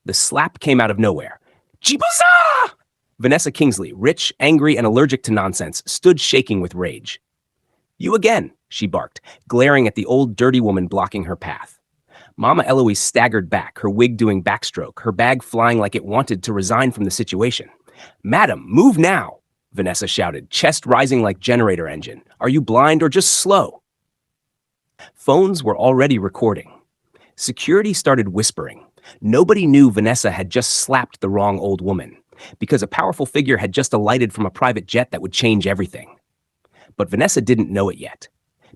The slap came out of nowhere. Chibuza! Vanessa Kingsley, rich, angry, and allergic to nonsense, stood shaking with rage. You again, she barked, glaring at the old dirty woman blocking her path. Mama Eloise staggered back, her wig doing backstroke, her bag flying like it wanted to resign from the situation. Madam, move now, Vanessa shouted, chest rising like generator engine. Are you blind or just slow? Phones were already recording. Security started whispering. Nobody knew Vanessa had just slapped the wrong old woman, because a powerful figure had just alighted from a private jet that would change everything. But Vanessa didn't know it yet,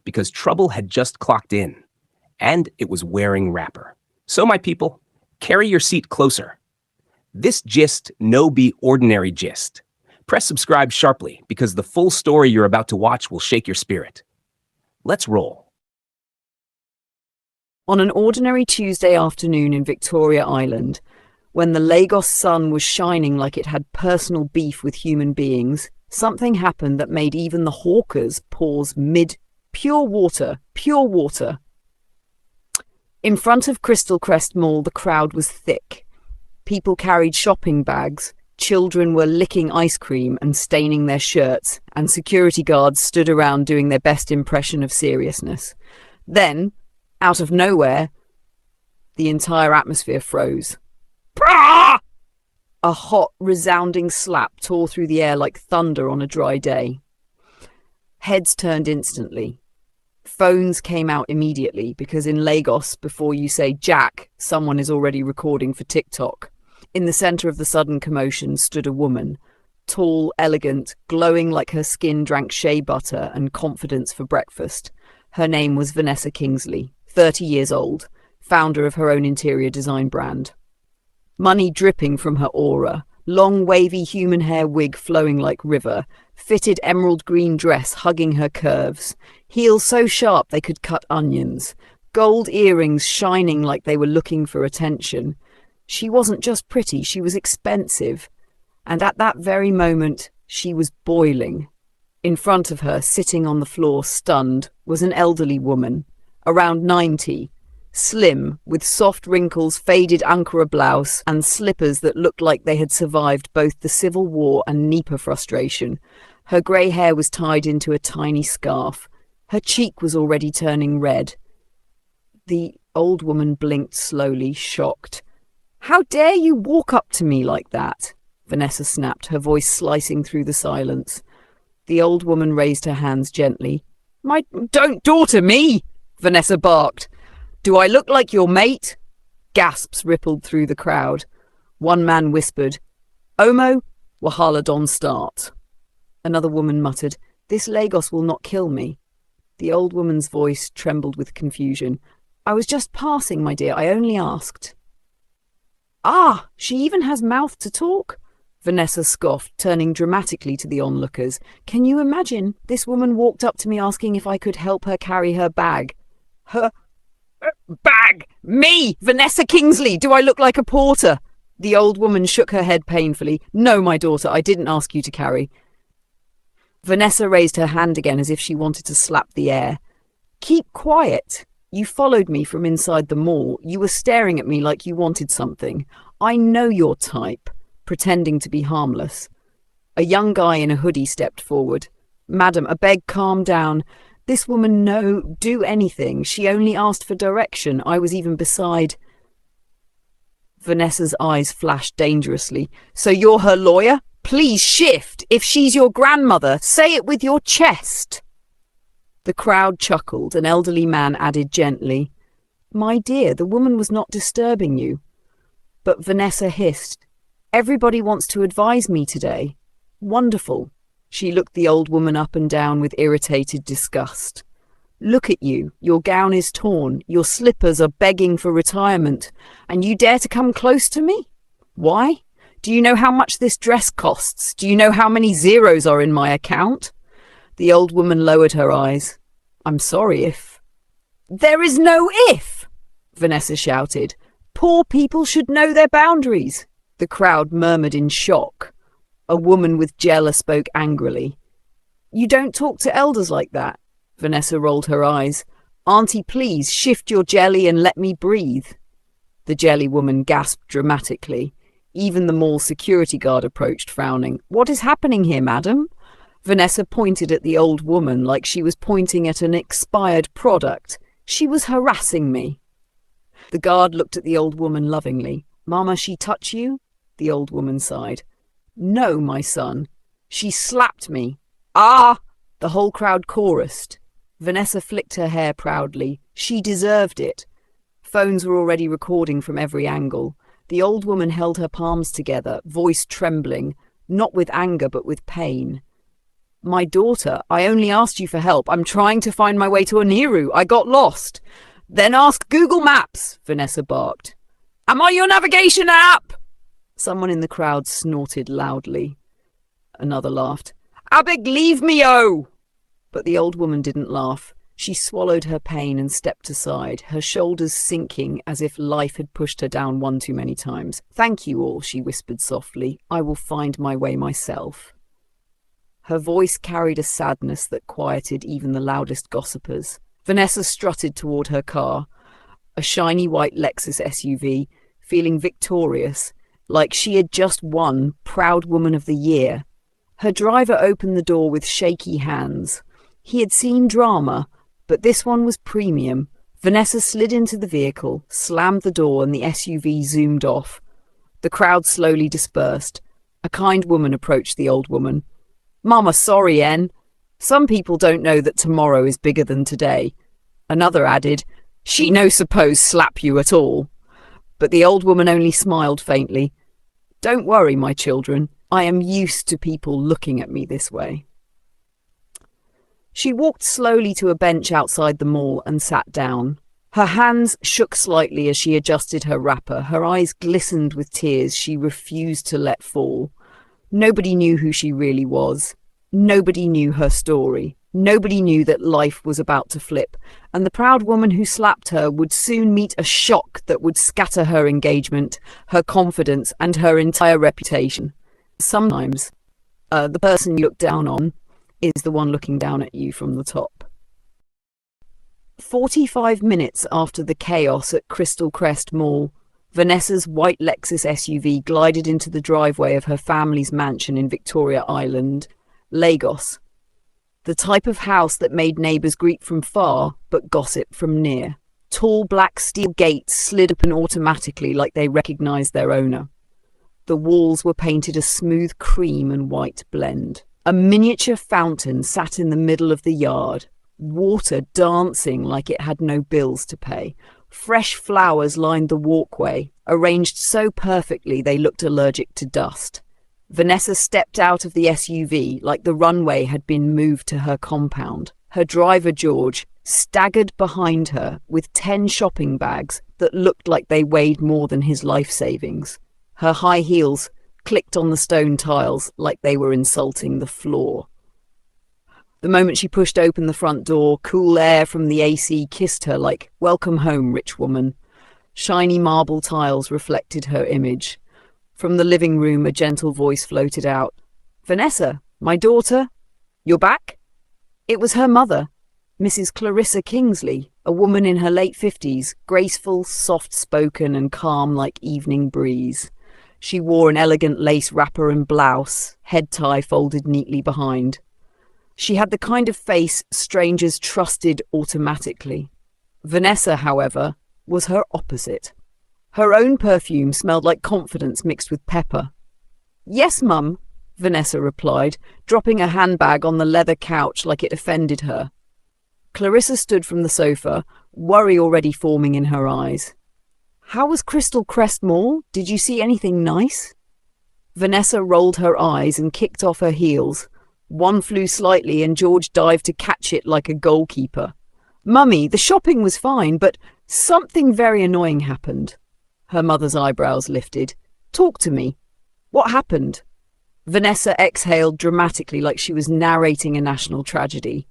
because trouble had just clocked in, and it was wearing wrapper. So, my people, carry your seat closer. This gist no be ordinary gist. Press subscribe sharply, because the full story you're about to watch will shake your spirit. Let's roll. On an ordinary Tuesday afternoon in Victoria Island, when the Lagos sun was shining like it had personal beef with human beings, something happened that made even the hawkers pause mid pure water. In front of Crystal Crest Mall, the crowd was thick. People carried shopping bags, children were licking ice cream and staining their shirts, and security guards stood around doing their best impression of seriousness. Then, out of nowhere, the entire atmosphere froze. Prah! A hot, resounding slap tore through the air like thunder on a dry day. Heads turned instantly. Phones came out immediately, because in Lagos, before you say Jack, someone is already recording for TikTok. In the centre of the sudden commotion stood a woman, tall, elegant, glowing like her skin drank shea butter and confidence for breakfast. Her name was Vanessa Kingsley, 30 years old, founder of her own interior design brand. Money dripping from her aura, long wavy human hair wig flowing like river, fitted emerald green dress hugging her curves, heels so sharp they could cut onions, gold earrings shining like they were looking for attention. She wasn't just pretty, she was expensive. And at that very moment, she was boiling. In front of her, sitting on the floor, stunned, was an elderly woman, around 90, slim, with soft wrinkles, faded Ankara blouse, and slippers that looked like they had survived both the Civil War and Nipah frustration. Her grey hair was tied into a tiny scarf. Her cheek was already turning red. The old woman blinked slowly, shocked. "How dare you walk up to me like that?" Vanessa snapped, her voice slicing through the silence. The old woman raised her hands gently. Don't daughter me!" Vanessa barked. "Do I look like your mate?" Gasps rippled through the crowd. One man whispered, "Omo, Wahala don't start." Another woman muttered, "This Lagos will not kill me." The old woman's voice trembled with confusion. "I was just passing, my dear. I only asked." "Ah, she even has mouth to talk?" Vanessa scoffed, turning dramatically to the onlookers. "Can you imagine? This woman walked up to me asking if I could help her carry her bag." "Her bag? Me, Vanessa Kingsley! Do I look like a porter?" The old woman shook her head painfully. "No, my daughter, I didn't ask you to carry." Vanessa raised her hand again as if she wanted to slap the air. "Keep quiet. You followed me from inside the mall. You were staring at me like you wanted something. I know your type," pretending to be harmless. A young guy in a hoodie stepped forward. "Madam, I beg, calm down. This woman no do anything. She only asked for direction. I was even beside..." Vanessa's eyes flashed dangerously. "So you're her lawyer? Please shift. If she's your grandmother, say it with your chest." The crowd chuckled. An elderly man added gently, "My dear, the woman was not disturbing you." But Vanessa hissed, "Everybody wants to advise me today." "Wonderful." She looked the old woman up and down with irritated disgust. "Look at you. Your gown is torn. Your slippers are begging for retirement. And you dare to come close to me? Why? Do you know how much this dress costs? Do you know how many zeros are in my account?" The old woman lowered her eyes. "I'm sorry if..." "There is no if!" Vanessa shouted. "Poor people should know their boundaries." The crowd murmured in shock. A woman with Jella spoke angrily. "You don't talk to elders like that." Vanessa rolled her eyes. "Auntie, please, shift your jelly and let me breathe." The jelly woman gasped dramatically. Even the mall security guard approached, frowning. "What is happening here, madam?" Vanessa pointed at the old woman like she was pointing at an expired product. "She was harassing me." The guard looked at the old woman lovingly. "Mama, she touch you?" The old woman sighed. "No, my son. She slapped me." "Ah!" The whole crowd chorused. Vanessa flicked her hair proudly. She deserved it. Phones were already recording from every angle. The old woman held her palms together, voice trembling, not with anger but with pain. "My daughter, I only asked you for help. I'm trying to find my way to Oniru. I got lost." "Then ask Google Maps," Vanessa barked. "Am I your navigation app?" Someone in the crowd snorted loudly. Another laughed. "Abig, leave me, oh!" But the old woman didn't laugh. She swallowed her pain and stepped aside, her shoulders sinking as if life had pushed her down one too many times. "Thank you all," she whispered softly. "I will find my way myself." Her voice carried a sadness that quieted even the loudest gossipers. Vanessa strutted toward her car, a shiny white Lexus SUV, feeling victorious, like she had just won Proud Woman of the Year. Her driver opened the door with shaky hands. He had seen drama, but this one was premium. Vanessa slid into the vehicle, slammed the door, and the SUV zoomed off. The crowd slowly dispersed. A kind woman approached the old woman. "Mama, sorry, En. Some people don't know that tomorrow is bigger than today." Another added, "She no suppose slap you at all." But the old woman only smiled faintly. "Don't worry, my children. I am used to people looking at me this way." She walked slowly to a bench outside the mall and sat down. Her hands shook slightly as she adjusted her wrapper. Her eyes glistened with tears she refused to let fall. Nobody knew who she really was. Nobody knew her story. Nobody knew that life was about to flip, and the proud woman who slapped her would soon meet a shock that would scatter her engagement, her confidence, and her entire reputation. Sometimes, the person you look down on is the one looking down at you from the top. 45 minutes after the chaos at Crystal Crest Mall, Vanessa's white Lexus SUV glided into the driveway of her family's mansion in Victoria Island, Lagos. The type of house that made neighbours greet from far, but gossip from near. Tall black steel gates slid open automatically like they recognised their owner. The walls were painted a smooth cream and white blend. A miniature fountain sat in the middle of the yard, water dancing like it had no bills to pay. Fresh flowers lined the walkway, arranged so perfectly they looked allergic to dust. Vanessa stepped out of the SUV like the runway had been moved to her compound. Her driver, George, staggered behind her with 10 shopping bags that looked like they weighed more than his life savings. Her high heels clicked on the stone tiles like they were insulting the floor. The moment she pushed open the front door, cool air from the AC kissed her like, "Welcome home, rich woman." Shiny marble tiles reflected her image. From the living room, a gentle voice floated out. "Vanessa, my daughter, you're back?" It was her mother, Mrs. Clarissa Kingsley, a woman in her late 50s, graceful, soft-spoken and calm like evening breeze. She wore an elegant lace wrapper and blouse, head tie folded neatly behind. She had the kind of face strangers trusted automatically. Vanessa, however, was her opposite. Her own perfume smelled like confidence mixed with pepper. "Yes, Mum," Vanessa replied, dropping a handbag on the leather couch like it offended her. Clarissa stood from the sofa, worry already forming in her eyes. "How was Crystal Crest Mall? Did you see anything nice?" Vanessa rolled her eyes and kicked off her heels. One flew slightly and George dived to catch it like a goalkeeper. "Mummy, the shopping was fine, but something very annoying happened." Her mother's eyebrows lifted. "Talk to me. What happened?" Vanessa exhaled dramatically like she was narrating a national tragedy.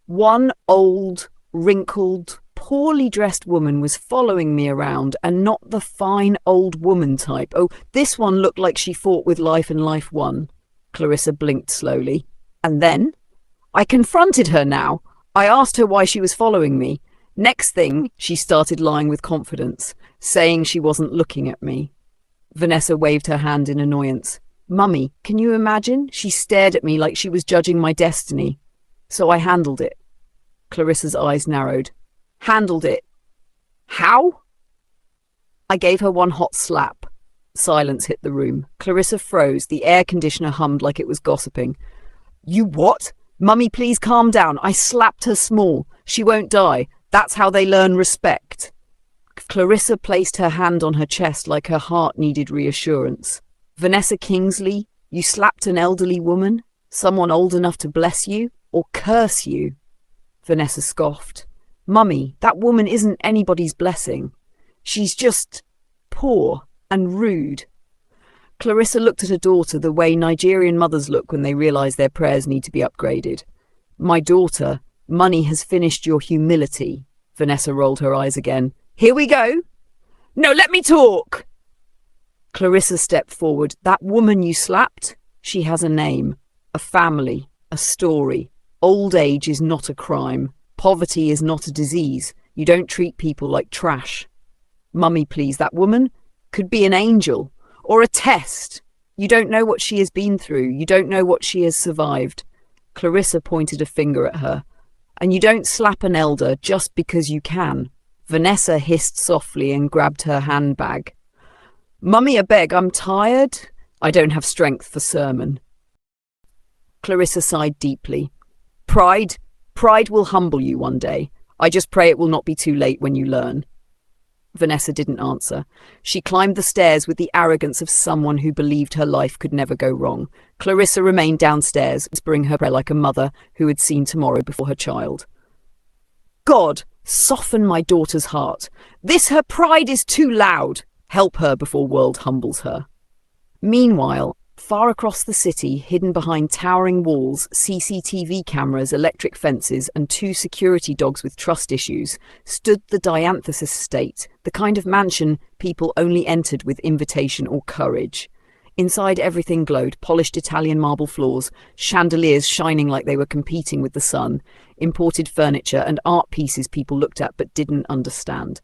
"One old, wrinkled, poorly dressed woman was following me around, and not the fine old woman type. Oh, this one looked like she fought with life and life won." Clarissa blinked slowly. "And then? I confronted her now. I asked her why she was following me. Next thing, she started lying with confidence. saying she wasn't looking at me. Vanessa waved her hand in annoyance. Mummy, can you imagine? She stared at me like she was judging my destiny. So I handled it. Clarissa's eyes narrowed. Handled it? How? I gave her one hot slap. Silence hit the room. Clarissa froze. The air conditioner hummed like it was gossiping. You what? Mummy, please calm down. I slapped her small. She won't die. That's how they learn respect. Clarissa placed her hand on her chest like her heart needed reassurance. Vanessa Kingsley, you slapped an elderly woman? Someone old enough to bless you or curse you? Vanessa scoffed. Mummy, that woman isn't anybody's blessing. She's just poor and rude. Clarissa looked at her daughter the way Nigerian mothers look when they realize their prayers need to be upgraded. My daughter, money has finished your humility. Vanessa rolled her eyes again. Here we go. No, let me talk. Clarissa stepped forward. That woman you slapped, she has a name, a family, a story. Old age is not a crime. Poverty is not a disease. You don't treat people like trash. Mummy, please, that woman could be an angel or a test. You don't know what she has been through. You don't know what she has survived. Clarissa pointed a finger at her. And you don't slap an elder just because you can. Vanessa hissed softly and grabbed her handbag. Mummy, I beg, I'm tired. I don't have strength for sermon. Clarissa sighed deeply. Pride will humble you one day. I just pray it will not be too late when you learn. Vanessa didn't answer. She climbed the stairs with the arrogance of someone who believed her life could never go wrong. Clarissa remained downstairs, whispering her prayer like a mother who had seen tomorrow before her child. God, soften my daughter's heart. Her pride is too loud. Help her before world humbles her. Meanwhile, far across the city, hidden behind towering walls, CCTV cameras, electric fences, and 2 security dogs with trust issues, stood the Dianthus estate, the kind of mansion people only entered with invitation or courage. Inside, everything glowed, polished Italian marble floors, chandeliers shining like they were competing with the sun, imported furniture and art pieces people looked at but didn't understand.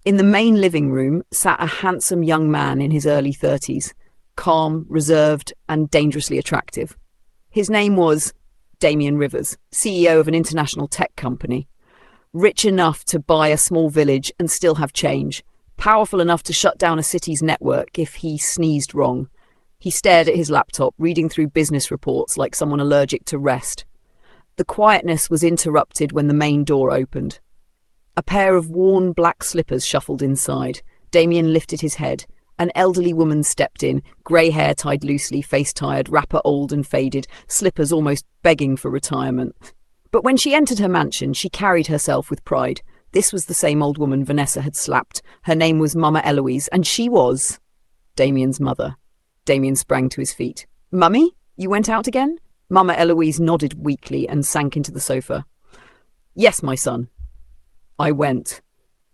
In the main living room sat a handsome young man in his early 30s, calm, reserved, and dangerously attractive. His name was Damien Rivers, CEO of an international tech company. Rich enough to buy a small village and still have change. Powerful enough to shut down a city's network if he sneezed wrong. He stared at his laptop, reading through business reports like someone allergic to rest. The quietness was interrupted when the main door opened. A pair of worn black slippers shuffled inside. Damien lifted his head. An elderly woman stepped in, grey hair tied loosely, face tired, wrapper old and faded, slippers almost begging for retirement. But when she entered her mansion, she carried herself with pride. This was the same old woman Vanessa had slapped. Her name was Mama Eloise, and she was Damien's mother. Damien sprang to his feet. Mummy, you went out again? Mama Eloise nodded weakly and sank into the sofa. Yes, my son. I went.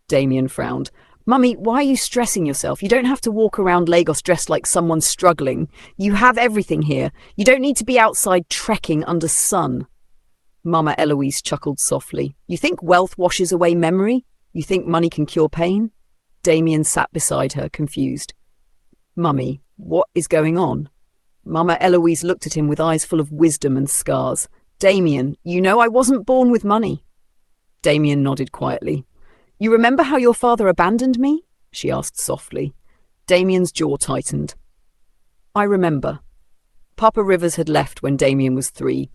Damien frowned. Mummy, why are you stressing yourself? You don't have to walk around Lagos dressed like someone struggling. You have everything here. You don't need to be outside trekking under sun. Mama Eloise chuckled softly. You think wealth washes away memory? You think money can cure pain? Damien sat beside her, confused. Mummy, what is going on? Mama Eloise looked at him with eyes full of wisdom and scars. Damien, you know I wasn't born with money. Damien nodded quietly. You remember how your father abandoned me? She asked softly. Damien's jaw tightened. I remember. Papa Rivers had left when Damien was 3,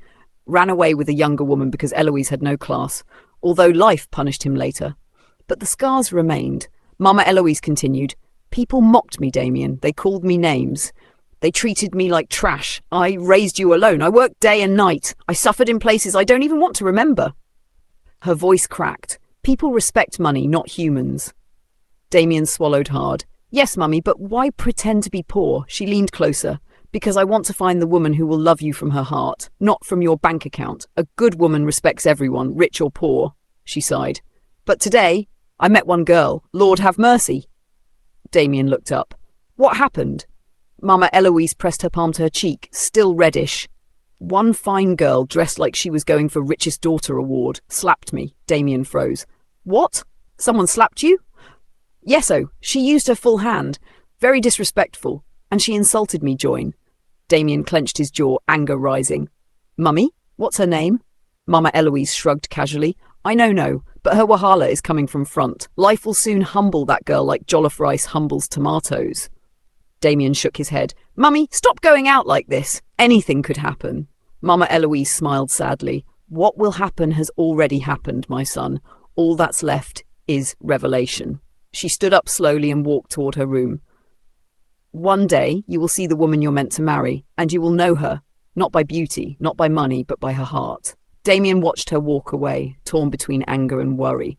ran away with a younger woman because Eloise had no class, although life punished him later. But the scars remained. Mama Eloise continued. People mocked me, Damien. They called me names. They treated me like trash. I raised you alone. I worked day and night. I suffered in places I don't even want to remember. Her voice cracked. People respect money, not humans. Damien swallowed hard. Yes, Mummy, but why pretend to be poor? She leaned closer. Because I want to find the woman who will love you from her heart, not from your bank account. A good woman respects everyone, rich or poor, she sighed. But today, I met one girl. Lord have mercy. Damien looked up. What happened? Mama Eloise pressed her palm to her cheek, still reddish. One fine girl, dressed like she was going for Richest Daughter award, slapped me. Damien froze. What? Someone slapped you? Yeso, she used her full hand. Very disrespectful. And she insulted me, Join. Damien clenched his jaw, anger rising. Mummy? What's her name? Mama Eloise shrugged casually. I know, but her wahala is coming from front. Life will soon humble that girl like jollof rice humbles tomatoes. Damien shook his head. Mummy, stop going out like this. Anything could happen. Mama Eloise smiled sadly. What will happen has already happened, my son. All that's left is revelation. She stood up slowly and walked toward her room. One day you will see the woman you're meant to marry, and you will know her, not by beauty, not by money, but by her heart. Damien watched her walk away, torn between anger and worry.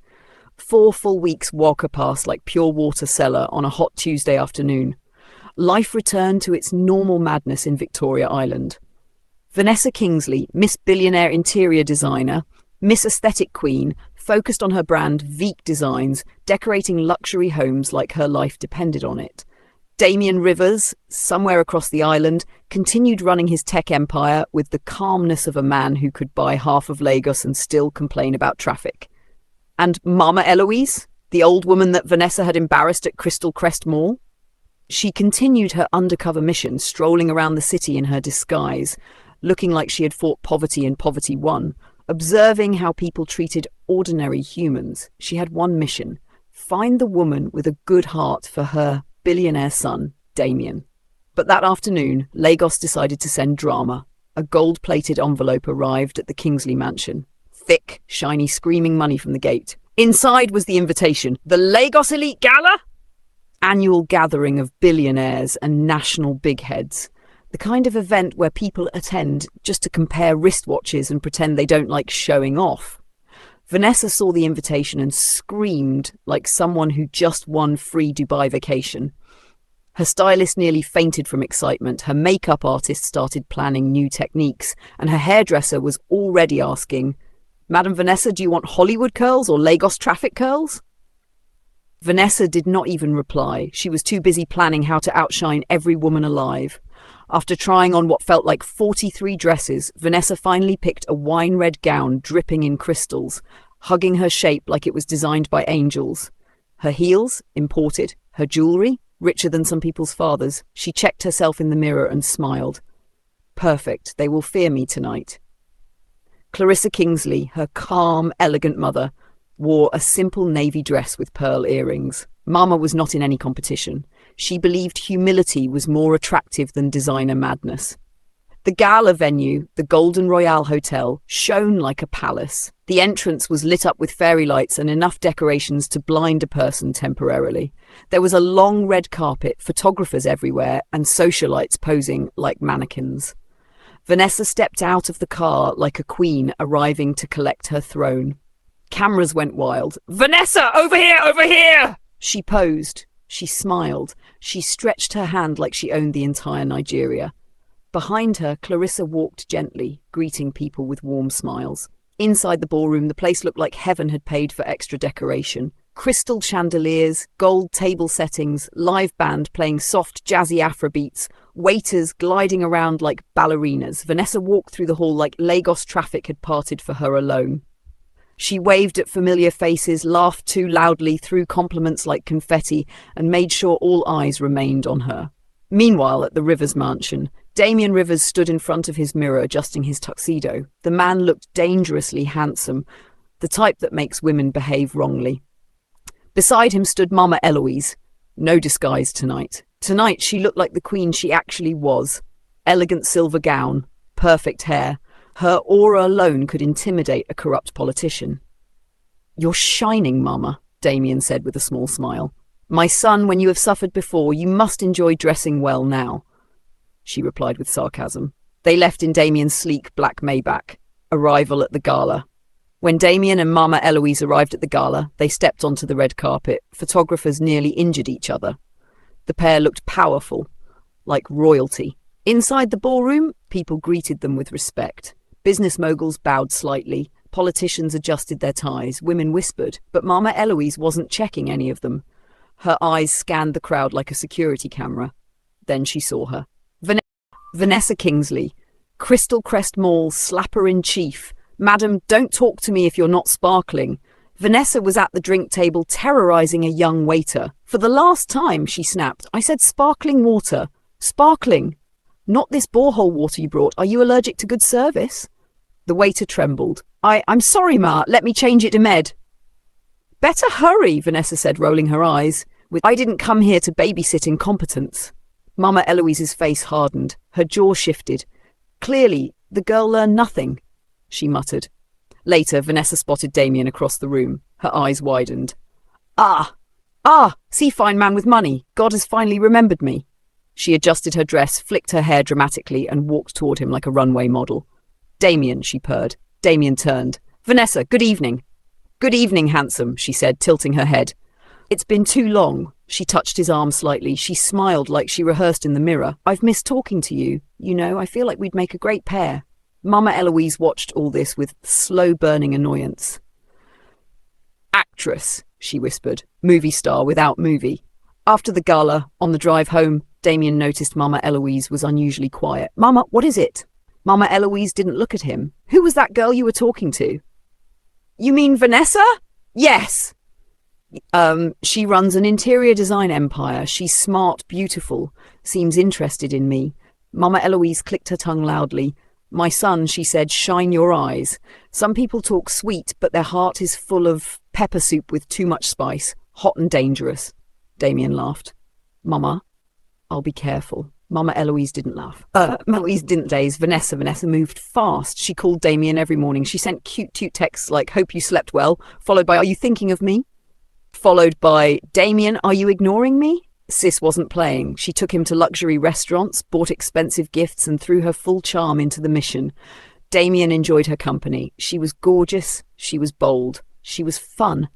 4 full weeks walker past like pure water cellar on a hot Tuesday afternoon. Life returned to its normal madness in Victoria Island. Vanessa Kingsley, Miss Billionaire Interior Designer, Miss Aesthetic Queen, focused on her brand Veek Designs, decorating luxury homes like her life depended on it. Damien Rivers, somewhere across the island, continued running his tech empire with the calmness of a man who could buy half of Lagos and still complain about traffic. And Mama Eloise, the old woman that Vanessa had embarrassed at Crystal Crest Mall? She continued her undercover mission, strolling around the city in her disguise, looking like she had fought poverty and poverty won, observing how people treated ordinary humans. She had one mission: find the woman with a good heart for her billionaire son, Damien. But that afternoon, Lagos decided to send drama. A gold-plated envelope arrived at the Kingsley mansion. Thick, shiny, screaming money from the gate. Inside was the invitation: the Lagos Elite Gala? Annual gathering of billionaires and national big heads. The kind of event where people attend just to compare wristwatches and pretend they don't like showing off. Vanessa saw the invitation and screamed like someone who just won free Dubai vacation. Her stylist nearly fainted from excitement. Her makeup artist started planning new techniques, and her hairdresser was already asking, Madam Vanessa, do you want Hollywood curls or Lagos traffic curls? Vanessa did not even reply. She was too busy planning how to outshine every woman alive. After trying on what felt like 43 dresses, Vanessa finally picked a wine-red gown dripping in crystals, hugging her shape like it was designed by angels. Her heels, imported. Her jewellery, richer than some people's fathers. She checked herself in the mirror and smiled. Perfect. They will fear me tonight. Clarissa Kingsley, her calm, elegant mother, wore a simple navy dress with pearl earrings. Mama was not in any competition. She believed humility was more attractive than designer madness. The gala venue, the Golden Royale Hotel, shone like a palace. The entrance was lit up with fairy lights and enough decorations to blind a person temporarily. There was a long red carpet, photographers everywhere, and socialites posing like mannequins. Vanessa stepped out of the car like a queen arriving to collect her throne. Cameras went wild. Vanessa, over here, over here! She posed. She smiled. She stretched her hand like she owned the entire Nigeria. Behind her, Clarissa walked gently, greeting people with warm smiles. Inside the ballroom, the place looked like heaven had paid for extra decoration. Crystal chandeliers, gold table settings, live band playing soft, jazzy Afrobeats, waiters gliding around like ballerinas. Vanessa walked through the hall like Lagos traffic had parted for her alone. She waved at familiar faces, laughed too loudly, threw compliments like confetti, and made sure all eyes remained on her. Meanwhile, at the Rivers mansion, Damien Rivers stood in front of his mirror adjusting his tuxedo. The man looked dangerously handsome, the type that makes women behave wrongly. Beside him stood Mama Eloise. No disguise tonight. Tonight she looked like the queen she actually was. Elegant silver gown, perfect hair. Her aura alone could intimidate a corrupt politician. You're shining, Mama, Damien said with a small smile. My son, when you have suffered before, you must enjoy dressing well now, she replied with sarcasm. They left in Damien's sleek black Maybach. Arrival at the gala. When Damien and Mama Eloise arrived at the gala, they stepped onto the red carpet. Photographers nearly injured each other. The pair looked powerful, like royalty. Inside the ballroom, people greeted them with respect. Business moguls bowed slightly. Politicians adjusted their ties. Women whispered, but Mama Eloise wasn't checking any of them. Her eyes scanned the crowd like a security camera. Then she saw her. Vanessa Kingsley, Crystal Crest Mall slapper-in-chief. Madam, don't talk to me if you're not sparkling. Vanessa was at the drink table terrorizing a young waiter. For the last time, she snapped. I said sparkling water. Sparkling. Not this borehole water you brought. Are you allergic to good service? The waiter trembled. I'm sorry, Ma. Let me change it to Med. Better hurry, Vanessa said, rolling her eyes. I didn't come here to babysit incompetence. Mama Eloise's face hardened. Her jaw shifted. Clearly, the girl learned nothing, she muttered. Later, Vanessa spotted Damien across the room. Her eyes widened. Ah, see, fine man with money. God has finally remembered me. She adjusted her dress, flicked her hair dramatically, and walked toward him like a runway model. Damien, she purred. Damien turned. Vanessa, good evening. Good evening, handsome, she said, tilting her head. It's been too long. She touched his arm slightly. She smiled like she rehearsed in the mirror. I've missed talking to you. You know, I feel like we'd make a great pair. Mama Eloise watched all this with slow-burning annoyance. Actress, she whispered. Movie star without movie. After the gala, on the drive home, Damien noticed Mama Eloise was unusually quiet. Mama, what is it? Mama Eloise didn't look at him. Who was that girl you were talking to? You mean Vanessa? Yes. She runs an interior design empire. She's smart, beautiful, seems interested in me. Mama Eloise clicked her tongue loudly. My son, she said, shine your eyes. Some people talk sweet, but their heart is full of pepper soup with too much spice, hot and dangerous. Damien laughed. Mama, I'll be careful. Mama Eloise didn't laugh. Eloise didn't daze. Vanessa moved fast. She called Damien every morning. She sent cute texts like, hope you slept well, followed by, are you thinking of me? Followed by, Damien, are you ignoring me? Sis wasn't playing. She took him to luxury restaurants, bought expensive gifts, and threw her full charm into the mission. Damien enjoyed her company. She was gorgeous. She was bold. She was fun.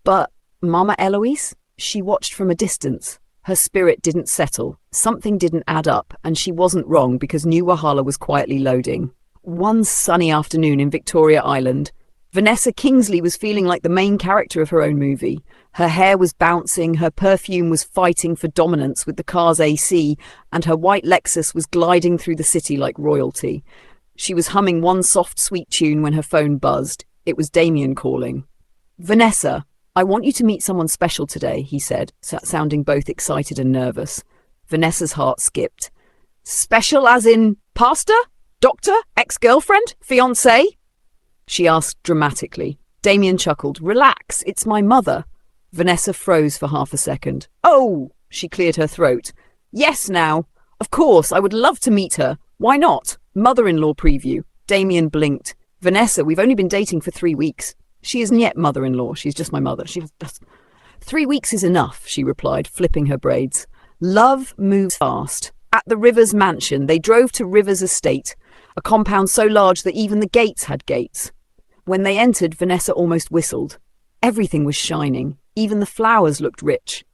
But Mama Eloise? She watched from a distance. Her spirit didn't settle. Something didn't add up, and she wasn't wrong because New Wahala was quietly loading. One sunny afternoon in Victoria Island, Vanessa Kingsley was feeling like the main character of her own movie. Her hair was bouncing, her perfume was fighting for dominance with the car's AC, and her white Lexus was gliding through the city like royalty. She was humming one soft, sweet tune when her phone buzzed. It was Damien calling. Vanessa, I want you to meet someone special today, he said, sounding both excited and nervous. Vanessa's heart skipped. Special as in pastor? Doctor? Ex-girlfriend? Fiancé? She asked dramatically. Damien chuckled. Relax, it's my mother. Vanessa froze for half a second. Oh, she cleared her throat. Yes, now. Of course, I would love to meet her. Why not? Mother-in-law preview. Damien blinked. Vanessa, we've only been dating for 3 weeks. She isn't yet mother-in-law. She's just my mother. 3 weeks is enough, she replied, flipping her braids. Love moves fast. At the Rivers mansion, they drove to Rivers estate, a compound so large that even the gates had gates. When they entered, Vanessa almost whistled. Everything was shining. Even the flowers looked rich.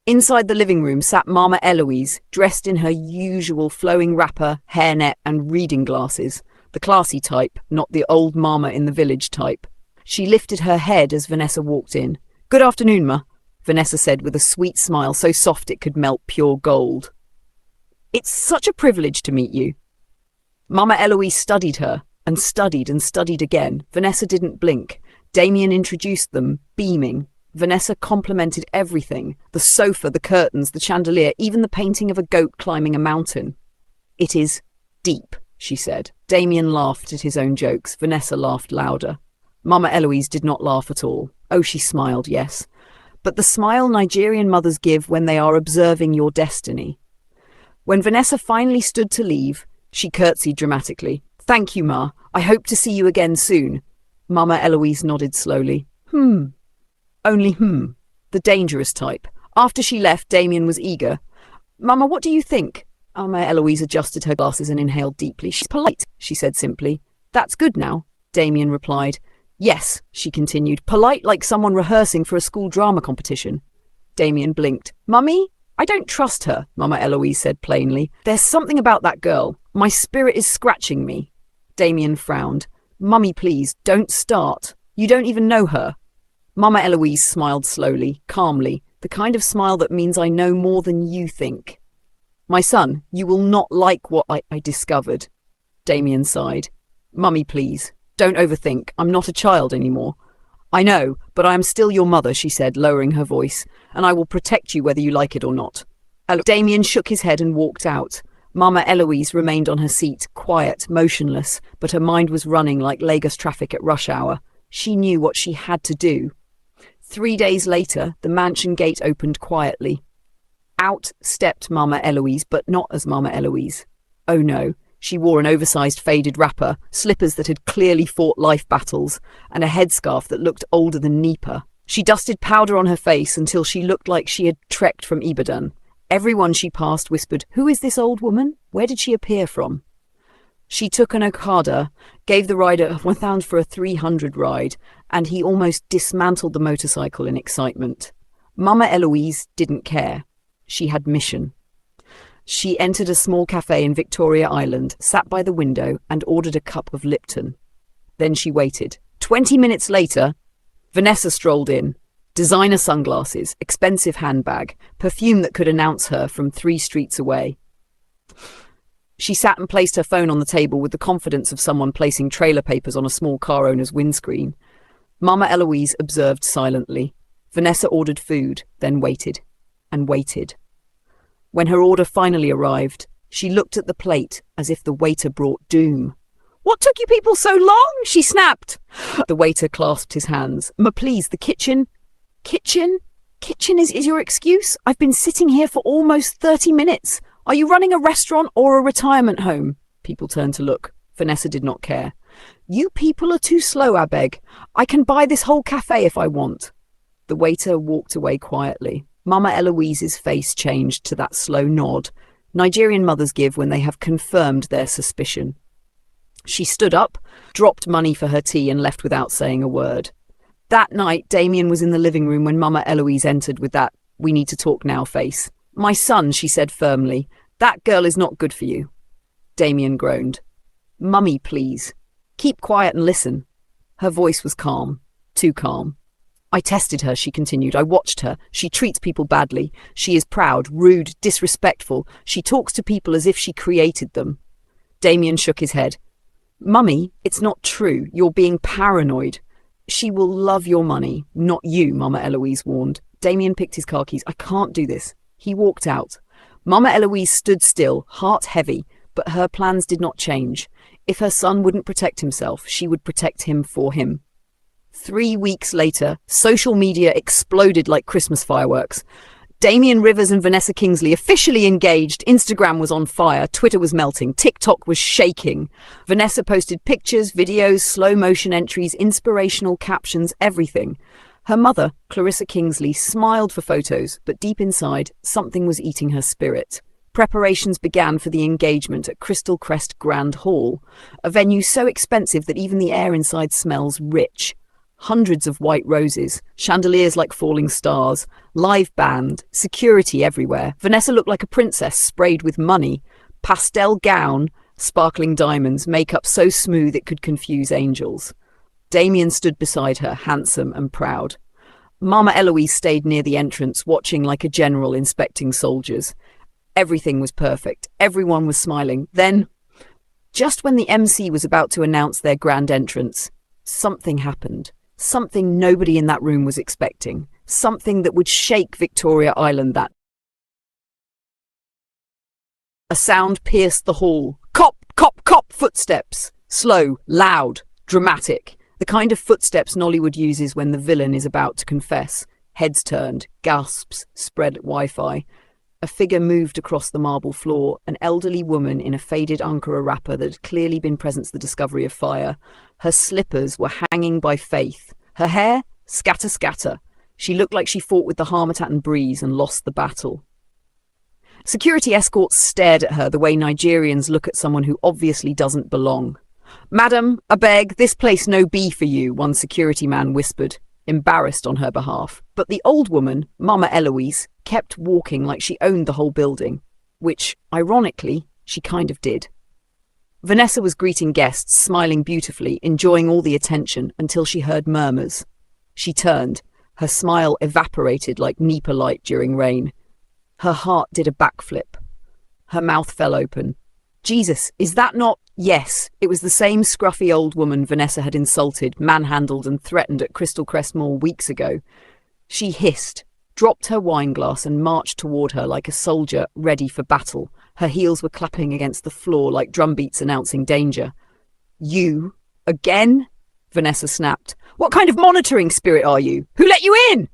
Inside the living room sat Mama Eloise, dressed in her usual flowing wrapper, hairnet, and reading glasses. The classy type, not the old mama in the village type. She lifted her head as Vanessa walked in. Good afternoon, Ma, Vanessa said with a sweet smile so soft it could melt pure gold. It's such a privilege to meet you. Mama Eloise studied her, and studied again. Vanessa didn't blink. Damien introduced them, beaming. Vanessa complimented everything. The sofa, the curtains, the chandelier, even the painting of a goat climbing a mountain. It is deep, she said. Damien laughed at his own jokes. Vanessa laughed louder. Mama Eloise did not laugh at all. Oh, she smiled, yes. But the smile Nigerian mothers give when they are observing your destiny. When Vanessa finally stood to leave, she curtsied dramatically. Thank you, Ma. I hope to see you again soon. Mama Eloise nodded slowly. Only the dangerous type. After she left, Damien was eager. Mama, what do you think? Mama Eloise adjusted her glasses and inhaled deeply. She's polite, she said simply. That's good now, Damien replied. Yes, she continued, polite like someone rehearsing for a school drama competition. Damien blinked. Mummy? I don't trust her, Mama Eloise said plainly. There's something about that girl. My spirit is scratching me. Damien frowned. Mummy, please, don't start. You don't even know her. Mama Eloise smiled slowly, calmly, the kind of smile that means I know more than you think. My son, you will not like what I discovered. Damien sighed. Mummy, please, don't overthink. I'm not a child anymore. I know, but I am still your mother, she said, lowering her voice, and I will protect you whether you like it or not. Damien shook his head and walked out. Mama Eloise remained on her seat, quiet, motionless, but her mind was running like Lagos traffic at rush hour. She knew what she had to do. 3 days later, the mansion gate opened quietly. Out stepped Mama Eloise, but not as Mama Eloise. Oh no, she wore an oversized faded wrapper, slippers that had clearly fought life battles, and a headscarf that looked older than Nipa. She dusted powder on her face until she looked like she had trekked from Ibadan. Everyone she passed whispered, "Who is this old woman? Where did she appear from?" She took an Okada, gave the rider £1,000 for a 300 ride, and he almost dismantled the motorcycle in excitement. Mama Eloise didn't care. She had mission. She entered a small cafe in Victoria Island, sat by the window, and ordered a cup of Lipton. Then she waited. 20 minutes later, Vanessa strolled in. Designer sunglasses, expensive handbag, perfume that could announce her from 3 streets away. She sat and placed her phone on the table with the confidence of someone placing trailer papers on a small car owner's windscreen. Mama Eloise observed silently. Vanessa ordered food, then waited and waited. When her order finally arrived, she looked at the plate as if the waiter brought doom. "What took you people so long?" she snapped. The waiter clasped his hands. Please, the kitchen." "Kitchen? Kitchen is your excuse? I've been sitting here for almost 30 minutes. Are you running a restaurant or a retirement home?" People turned to look. Vanessa did not care. "You people are too slow, I beg. I can buy this whole cafe if I want." The waiter walked away quietly. Mama Eloise's face changed to that slow nod Nigerian mothers give when they have confirmed their suspicion. She stood up, dropped money for her tea, and left without saying a word. That night, Damien was in the living room when Mama Eloise entered with that "we need to talk now" face. "My son," she said firmly, "that girl is not good for you." Damien groaned. "Mummy, please. Keep quiet and listen." Her voice was calm, too calm. "I tested her," she continued. "I watched her. She treats people badly. She is proud, rude, disrespectful. She talks to people as if she created them." Damien shook his head. "Mummy, it's not true. You're being paranoid. She will love your money, not you," Mama Eloise warned. Damien picked his car keys. "I can't do this." He walked out. Mama Eloise stood still, heart heavy, but her plans did not change. If her son wouldn't protect himself, she would protect him for him. 3 weeks later, social media exploded like Christmas fireworks. Damien Rivers and Vanessa Kingsley officially engaged. Instagram was on fire. Twitter was melting. TikTok was shaking. Vanessa posted pictures, videos, slow-motion entries, inspirational captions, everything. Her mother, Clarissa Kingsley, smiled for photos, but deep inside, something was eating her spirit. Preparations began for the engagement at Crystal Crest Grand Hall, a venue so expensive that even the air inside smells rich. Hundreds of white roses, chandeliers like falling stars, live band, security everywhere. Vanessa looked like a princess sprayed with money. Pastel gown, sparkling diamonds, makeup so smooth it could confuse angels. Damien stood beside her, handsome and proud. Mama Eloise stayed near the entrance, watching like a general inspecting soldiers. Everything was perfect. Everyone was smiling. Then, just when the MC was about to announce their grand entrance, something happened. Something nobody in that room was expecting. Something that would shake Victoria Island. That a sound pierced the hall. Cop, cop, cop footsteps. Slow, loud, dramatic. The kind of footsteps Nollywood uses when the villain is about to confess. Heads turned, gasps spread Wi-Fi. A figure moved across the marble floor, an elderly woman in a faded Ankara wrapper that had clearly been present to the discovery of fire. Her slippers were hanging by faith. Her hair? Scatter, scatter. She looked like she fought with the Harmattan breeze and lost the battle. Security escorts stared at her the way Nigerians look at someone who obviously doesn't belong. "Madam, I beg, this place no be for you," one security man whispered, embarrassed on her behalf. But the old woman, Mama Eloise, kept walking like she owned the whole building, which, ironically, she kind of did. Vanessa was greeting guests, smiling beautifully, enjoying all the attention, until she heard murmurs. She turned. Her smile evaporated like Nipa light during rain. Her heart did a backflip. Her mouth fell open. "Jesus, is that not..." Yes, it was the same scruffy old woman Vanessa had insulted, manhandled and threatened at Crystal Crest Mall weeks ago. She hissed, dropped her wine glass and marched toward her like a soldier ready for battle. Her heels were clapping against the floor like drumbeats announcing danger. You? Again? Vanessa snapped. What kind of monitoring spirit are you? Who let you in?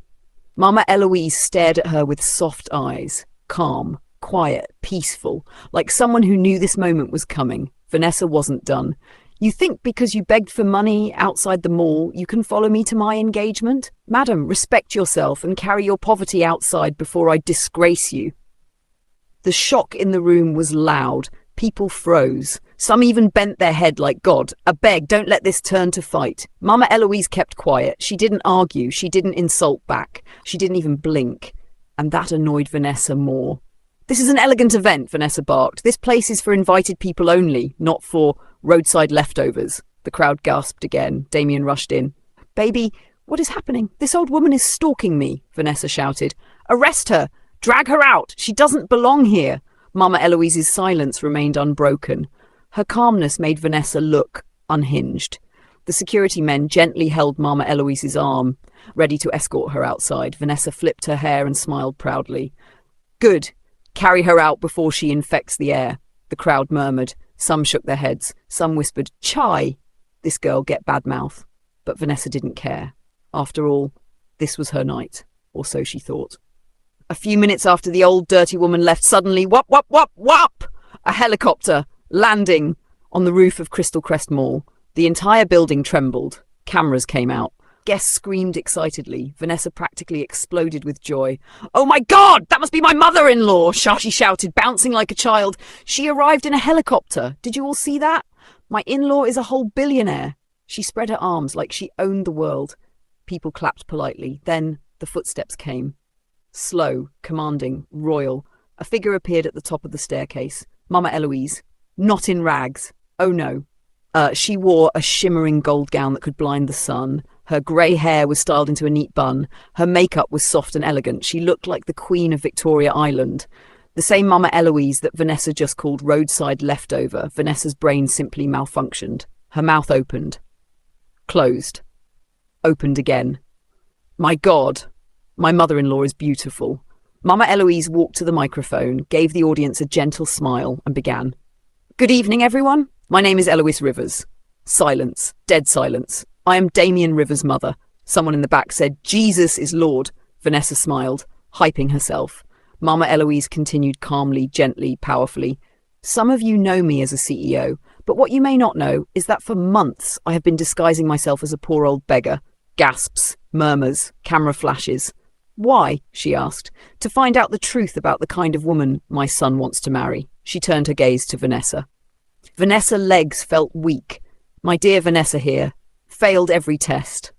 Mama Eloise stared at her with soft eyes, calm, quiet, peaceful, like someone who knew this moment was coming. Vanessa wasn't done. You think because you begged for money outside the mall, you can follow me to my engagement? Madam, respect yourself and carry your poverty outside before I disgrace you. The shock in the room was loud. People froze. Some even bent their head like, God, I beg, don't let this turn to fight. Mama Eloise kept quiet. She didn't argue. She didn't insult back. She didn't even blink. And that annoyed Vanessa more. This is an elegant event, Vanessa barked. This place is for invited people only, not for roadside leftovers. The crowd gasped again. Damien rushed in. Baby, what is happening? This old woman is stalking me, Vanessa shouted. Arrest her! Drag her out! She doesn't belong here! Mama Eloise's silence remained unbroken. Her calmness made Vanessa look unhinged. The security men gently held Mama Eloise's arm, ready to escort her outside. Vanessa flipped her hair and smiled proudly. Good. Carry her out before she infects the air. The crowd murmured. Some shook their heads. Some whispered, Chai! This girl get bad mouth. But Vanessa didn't care. After all, this was her night. Or so she thought. A few minutes after the old dirty woman left, suddenly, whop, whop, whop, whop! A helicopter landing on the roof of Crystal Crest Mall. The entire building trembled. Cameras came out. Guests screamed excitedly. Vanessa practically exploded with joy. Oh my God! That must be my mother-in-law! She shouted, bouncing like a child. She arrived in a helicopter. Did you all see that? My in-law is a whole billionaire. She spread her arms like she owned the world. People clapped politely. Then the footsteps came. Slow, commanding, royal. A figure appeared at the top of the staircase. Mama Eloise. Not in rags. Oh no. She wore a shimmering gold gown that could blind the sun. Her grey hair was styled into a neat bun. Her makeup was soft and elegant. She looked like the Queen of Victoria Island. The same Mama Eloise that Vanessa just called roadside leftover. Vanessa's brain simply malfunctioned. Her mouth opened. Closed. Opened again. My God. My mother-in-law is beautiful. Mama Eloise walked to the microphone, gave the audience a gentle smile, and began. Good evening, everyone. My name is Eloise Rivers. Silence. Dead silence. I am Damien Rivers' mother. Someone in the back said, Jesus is Lord. Vanessa smiled, hyping herself. Mama Eloise continued calmly, gently, powerfully. Some of you know me as a CEO, but what you may not know is that for months I have been disguising myself as a poor old beggar. Gasps, murmurs, camera flashes. Why? She asked. To find out the truth about the kind of woman my son wants to marry. She turned her gaze to Vanessa. Vanessa's legs felt weak. My dear Vanessa here. Failed every test.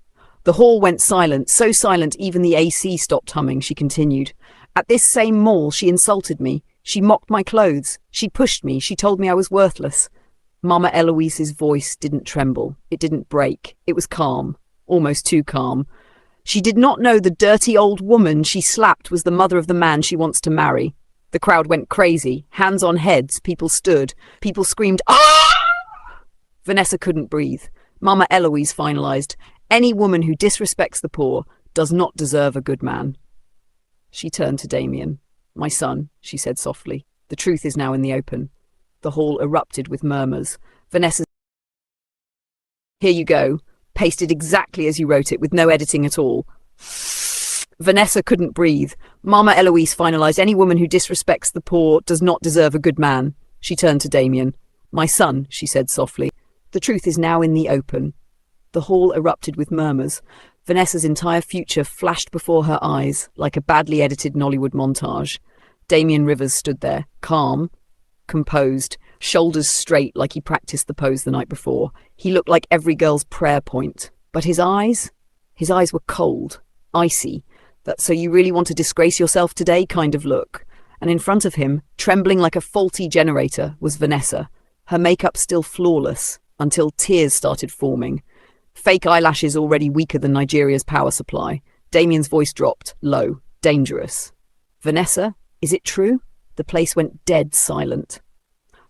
The hall went silent, so silent even the AC stopped humming, she continued. At this same mall, she insulted me. She mocked my clothes. She pushed me. She told me I was worthless. Mama Eloise's voice didn't tremble. It didn't break. It was calm. Almost too calm. She did not know the dirty old woman she slapped was the mother of the man she wants to marry. The crowd went crazy. Hands on heads. People stood. People screamed, ah! Vanessa couldn't breathe. Mama Eloise finalized, any woman who disrespects the poor does not deserve a good man. She turned to Damien. My son, she said softly, the truth is now in the open. The hall erupted with murmurs. Vanessa, here you go, pasted exactly as you wrote it with no editing at all. Vanessa couldn't breathe. Mama Eloise finalized, any woman who disrespects the poor does not deserve a good man. She turned to Damien. My son, she said softly, the truth is now in the open. The hall erupted with murmurs. Vanessa's entire future flashed before her eyes like a badly edited Nollywood montage. Damien Rivers stood there, calm, composed, shoulders straight like he practiced the pose the night before. He looked like every girl's prayer point. But his eyes were cold, icy, that so you really want to disgrace yourself today kind of look. And in front of him, trembling like a faulty generator, was Vanessa, her makeup still flawless, until tears started forming. Fake eyelashes already weaker than Nigeria's power supply. Damien's voice dropped, low, dangerous. Vanessa, is it true? The place went dead silent.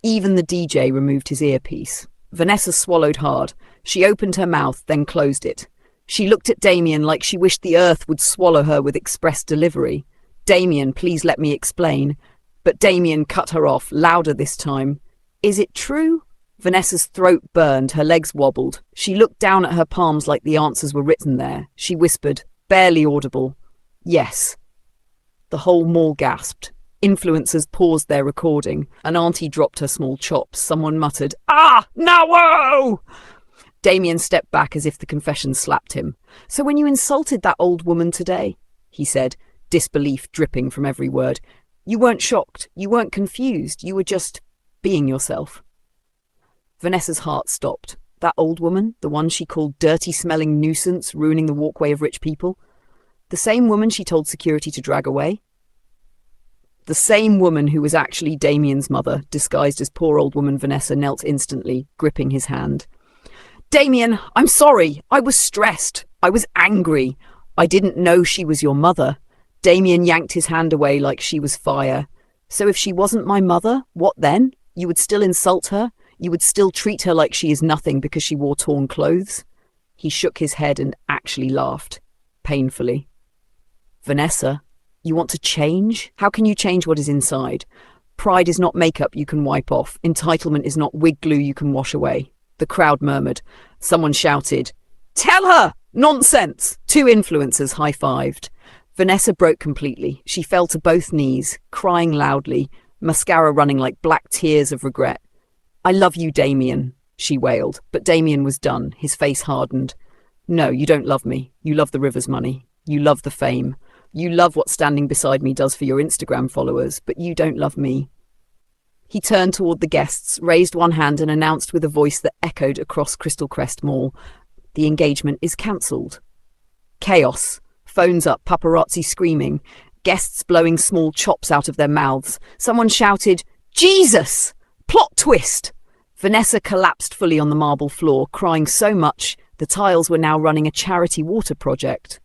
Even the DJ removed his earpiece. Vanessa swallowed hard. She opened her mouth, then closed it. She looked at Damien like she wished the earth would swallow her with express delivery. "Damien, please let me explain." But Damien cut her off, louder this time. "Is it true?" Vanessa's throat burned, her legs wobbled. She looked down at her palms like the answers were written there. She whispered, barely audible, "Yes." The whole mall gasped. Influencers paused their recording. An auntie dropped her small chops. Someone muttered, "Ah, no!" Damien stepped back as if the confession slapped him. "So when you insulted that old woman today," he said, disbelief dripping from every word, "you weren't shocked, you weren't confused, you were just being yourself." Vanessa's heart stopped. That old woman, the one she called dirty-smelling nuisance, ruining the walkway of rich people? The same woman she told security to drag away? The same woman who was actually Damien's mother, disguised as poor old woman Vanessa, knelt instantly, gripping his hand. "Damien, I'm sorry. I was stressed. I was angry. I didn't know she was your mother." Damien yanked his hand away like she was fire. "So if she wasn't my mother, what then? You would still insult her? You would still treat her like she is nothing because she wore torn clothes?" He shook his head and actually laughed, painfully. "Vanessa, you want to change? How can you change what is inside? Pride is not makeup you can wipe off. Entitlement is not wig glue you can wash away." The crowd murmured. Someone shouted, "Tell her! Nonsense!" Two influencers high-fived. Vanessa broke completely. She fell to both knees, crying loudly, mascara running like black tears of regret. "I love you, Damien," she wailed, but Damien was done, his face hardened. "No, you don't love me. You love the River's money. You love the fame. You love what standing beside me does for your Instagram followers, but you don't love me." He turned toward the guests, raised one hand and announced with a voice that echoed across Crystal Crest Mall, "The engagement is cancelled." Chaos. Phones up, paparazzi screaming, guests blowing small chops out of their mouths. Someone shouted, "Jesus! Plot twist!" Vanessa collapsed fully on the marble floor, crying so much the tiles were now running a charity water project.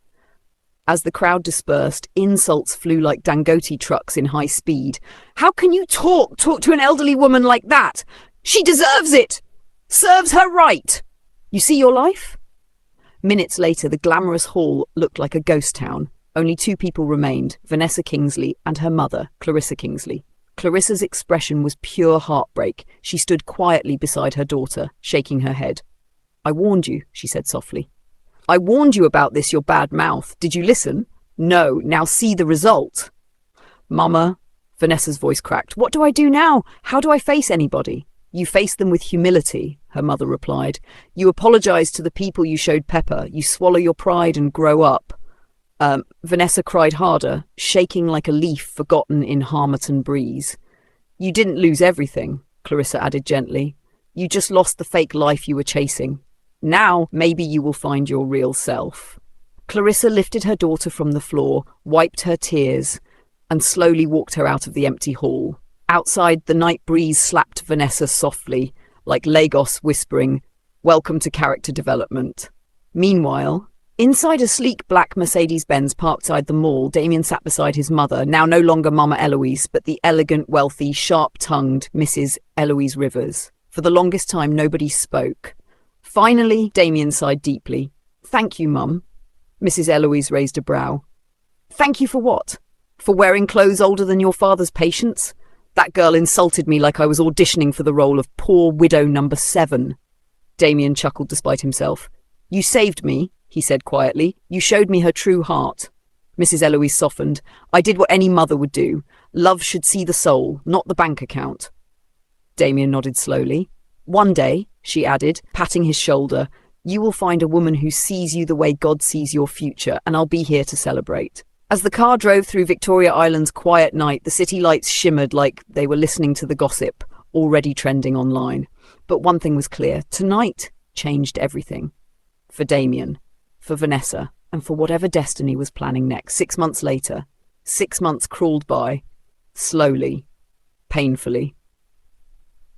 As the crowd dispersed, insults flew like Dangote trucks in high speed. "How can you talk to an elderly woman like that? She deserves it! Serves her right! You see your life?" Minutes later, the glamorous hall looked like a ghost town. Only two people remained, Vanessa Kingsley and her mother, Clarissa Kingsley. Clarissa's expression was pure heartbreak. She stood quietly beside her daughter, shaking her head. "I warned you," she said softly. "I warned you about this, your bad mouth. Did you listen? No, now see the result." "Mama," Vanessa's voice cracked, "what do I do now? How do I face anybody?" "You face them with humility," her mother replied. "You apologize to the people you showed pepper. You swallow your pride and grow up." Vanessa cried harder, shaking like a leaf forgotten in Harmattan breeze. "You didn't lose everything," Clarissa added gently. "You just lost the fake life you were chasing. Now, maybe you will find your real self." Clarissa lifted her daughter from the floor, wiped her tears, and slowly walked her out of the empty hall. Outside, the night breeze slapped Vanessa softly, like Lagos whispering, "Welcome to character development." Meanwhile, inside a sleek black Mercedes-Benz parked outside the mall, Damien sat beside his mother, now no longer Mama Eloise, but the elegant, wealthy, sharp-tongued Mrs. Eloise Rivers. For the longest time, nobody spoke. Finally, Damien sighed deeply. "Thank you, Mum." Mrs. Eloise raised a brow. "Thank you for what? For wearing clothes older than your father's patients? That girl insulted me like I was auditioning for the role of poor widow number 7. Damien chuckled despite himself. "You saved me," he said quietly. "You showed me her true heart." Mrs. Eloise softened. "I did what any mother would do. Love should see the soul, not the bank account." Damien nodded slowly. "One day," she added, patting his shoulder, "you will find a woman who sees you the way God sees your future, and I'll be here to celebrate." As the car drove through Victoria Island's quiet night, the city lights shimmered like they were listening to the gossip, already trending online. But one thing was clear. Tonight changed everything. For Damien, for Vanessa, and for whatever destiny was planning next. 6 months later, 6 months crawled by, slowly, painfully.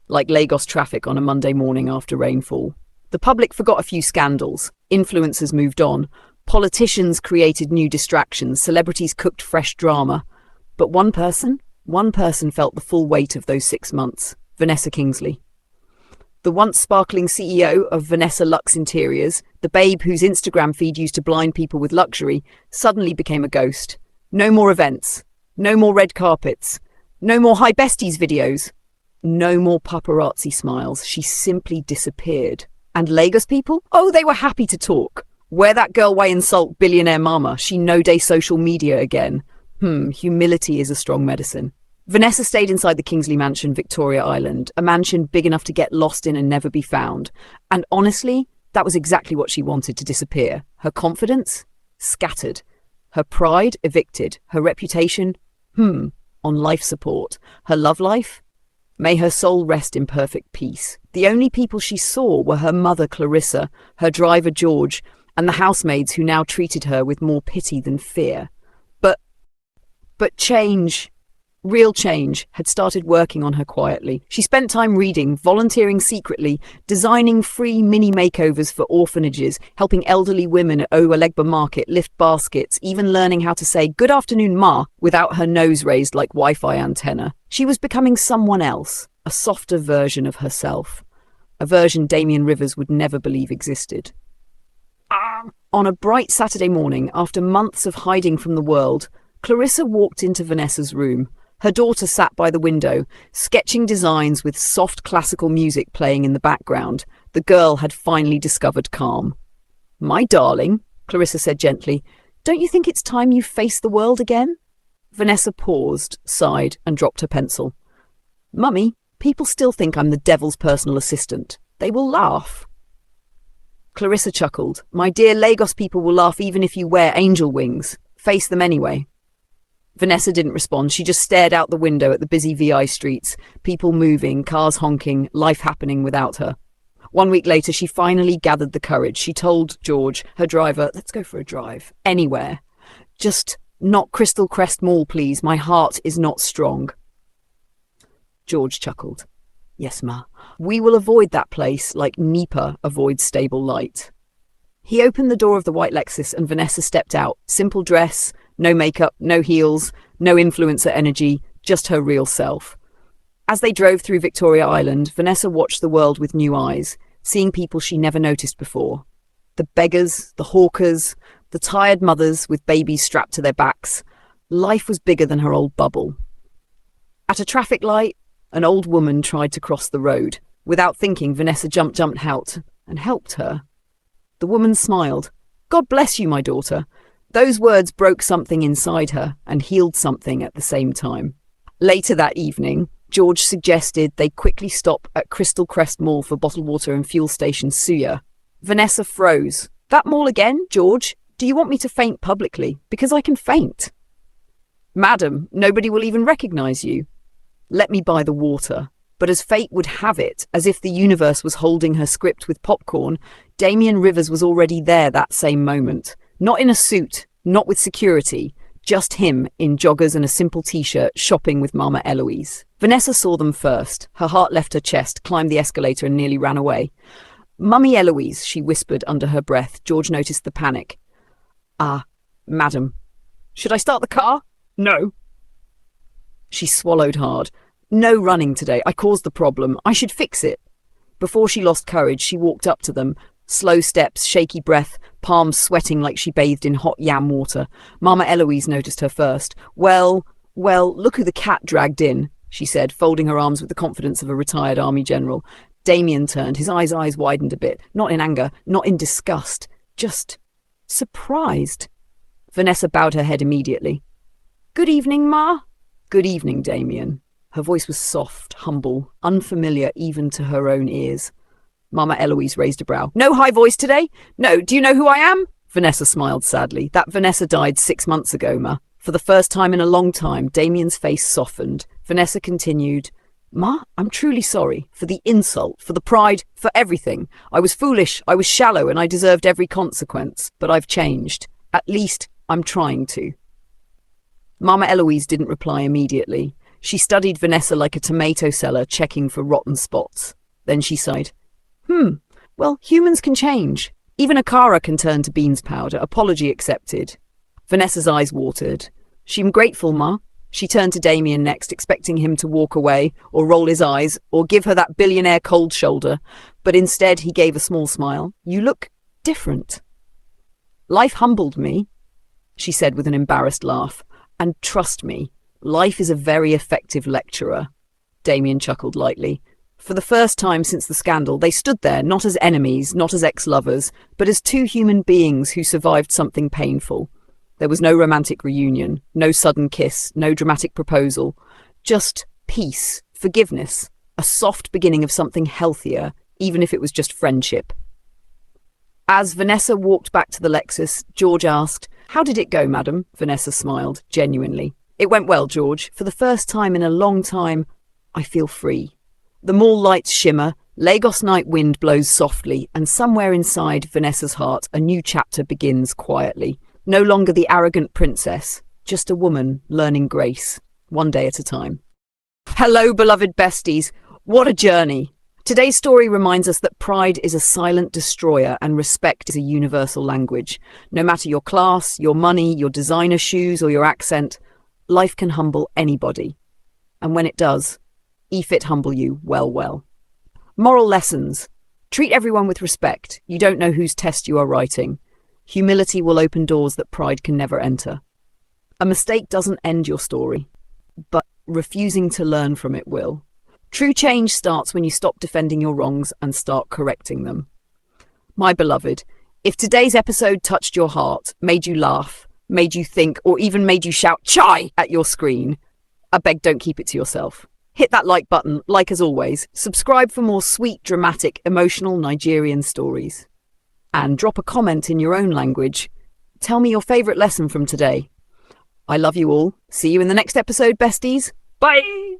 Like Lagos traffic on a Monday morning after rainfall. The public forgot a few scandals. Influencers moved on. Politicians created new distractions. Celebrities cooked fresh drama. But one person felt the full weight of those 6 months. Vanessa Kingsley. The once sparkling CEO of Vanessa Luxe Interiors, the babe whose Instagram feed used to blind people with luxury, suddenly became a ghost. No more events. No more red carpets. No more Hi Besties videos. No more paparazzi smiles. She simply disappeared. And Lagos people? Oh, they were happy to talk. Where that girl way insult billionaire mama, she no day social media again. Humility is a strong medicine. Vanessa stayed inside the Kingsley Mansion, Victoria Island, a mansion big enough to get lost in and never be found. And honestly, that was exactly what she wanted: to disappear. Her confidence? Scattered. Her pride? Evicted. Her reputation? On life support. Her love life? May her soul rest in perfect peace. The only people she saw were her mother, Clarissa, her driver, George, and the housemaids who now treated her with more pity than fear. But change, real change, had started working on her quietly. She spent time reading, volunteering secretly, designing free mini makeovers for orphanages, helping elderly women at Owalegba Market lift baskets, even learning how to say "Good afternoon, Ma" without her nose raised like Wi-Fi antenna. She was becoming someone else, a softer version of herself, a version Damien Rivers would never believe existed. On a bright Saturday morning, after months of hiding from the world, Clarissa walked into Vanessa's room. Her daughter sat by the window, sketching designs with soft classical music playing in the background. The girl had finally discovered calm. "My darling," Clarissa said gently, "don't you think it's time you face the world again?" Vanessa paused, sighed, and dropped her pencil. "Mummy, people still think I'm the devil's personal assistant. They will laugh." Clarissa chuckled. "My dear, Lagos people will laugh even if you wear angel wings. Face them anyway." Vanessa didn't respond. She just stared out the window at the busy VI streets, people moving, cars honking, life happening without her. 1 week later, she finally gathered the courage. She told George, her driver, "Let's go for a drive. Anywhere. Just not Crystal Crest Mall, please. My heart is not strong." George chuckled. "Yes, Ma. We will avoid that place like Nipa avoids stable light." He opened the door of the white Lexus and Vanessa stepped out. Simple dress, no makeup, no heels, no influencer energy, just her real self. As they drove through Victoria Island, Vanessa watched the world with new eyes, seeing people she never noticed before. The beggars, the hawkers, the tired mothers with babies strapped to their backs. Life was bigger than her old bubble. At a traffic light, an old woman tried to cross the road. Without thinking, Vanessa jumped out and helped her. The woman smiled. "God bless you, my daughter." Those words broke something inside her and healed something at the same time. Later that evening, George suggested they quickly stop at Crystal Crest Mall for bottled water and fuel station Suya. Vanessa froze. "That mall again, George? Do you want me to faint publicly? Because I can faint." "Madam, nobody will even recognize you." "Let me buy the water." But as fate would have it, as if the universe was holding her script with popcorn, Damien Rivers was already there that same moment. Not in a suit, not with security, just him in joggers and a simple t-shirt shopping with Mama Eloise. Vanessa saw them first. Her heart left her chest, climbed the escalator and nearly ran away. "Mummy Eloise," she whispered under her breath. George noticed the panic. "Ah, madam. Should I start the car?" "No." She swallowed hard. "No running today. I caused the problem. I should fix it." Before she lost courage, she walked up to them. Slow steps, shaky breath, palms sweating like she bathed in hot yam water. Mama Eloise noticed her first. Well, look who the cat dragged in," she said, folding her arms with the confidence of a retired army general. Damien turned. His eyes widened a bit. Not in anger, not in disgust. Just surprised. Vanessa bowed her head immediately. "Good evening, Ma." "Good evening, Damien." Her voice was soft, humble, unfamiliar even to her own ears. Mama Eloise raised a brow. "No high voice today? No, do you know who I am?" Vanessa smiled sadly. "That Vanessa died 6 months ago, Ma." For the first time in a long time, Damien's face softened. Vanessa continued, "Ma, I'm truly sorry. For the insult, for the pride, for everything. I was foolish, I was shallow, and I deserved every consequence. But I've changed. At least, I'm trying to." Mama Eloise didn't reply immediately. She studied Vanessa like a tomato seller checking for rotten spots. Then she sighed. Well, humans can change. Even Akara can turn to beans powder. Apology accepted." Vanessa's eyes watered. "She'm grateful, Ma. She turned to Damien next, expecting him to walk away, or roll his eyes, or give her that billionaire cold shoulder. But instead, he gave a small smile. "You look different." "Life humbled me," she said with an embarrassed laugh. "And trust me, life is a very effective lecturer." Damien chuckled lightly. For the first time since the scandal, they stood there, not as enemies, not as ex-lovers, but as two human beings who survived something painful. There was no romantic reunion, no sudden kiss, no dramatic proposal. Just peace, forgiveness, a soft beginning of something healthier, even if it was just friendship. As Vanessa walked back to the Lexus, George asked, "How did it go, madam?" Vanessa smiled, genuinely. "It went well, George. For the first time in a long time, I feel free." The mall lights shimmer, Lagos night wind blows softly, and somewhere inside Vanessa's heart, a new chapter begins quietly. No longer the arrogant princess, just a woman learning grace, one day at a time. Hello, beloved besties. What a journey. Today's story reminds us that pride is a silent destroyer and respect is a universal language. No matter your class, your money, your designer shoes, or your accent, life can humble anybody. And when it does, it humble you well. Moral lessons. Treat everyone with respect. You don't know whose test you are writing. Humility will open doors that pride can never enter. A mistake doesn't end your story, but refusing to learn from it will. True change starts when you stop defending your wrongs and start correcting them. My beloved, if today's episode touched your heart, made you laugh, made you think, or even made you shout "Chai" at your screen, I beg don't keep it to yourself. Hit that like button, like as always. Subscribe for more sweet, dramatic, emotional Nigerian stories. And drop a comment in your own language. Tell me your favourite lesson from today. I love you all. See you in the next episode, besties. Bye!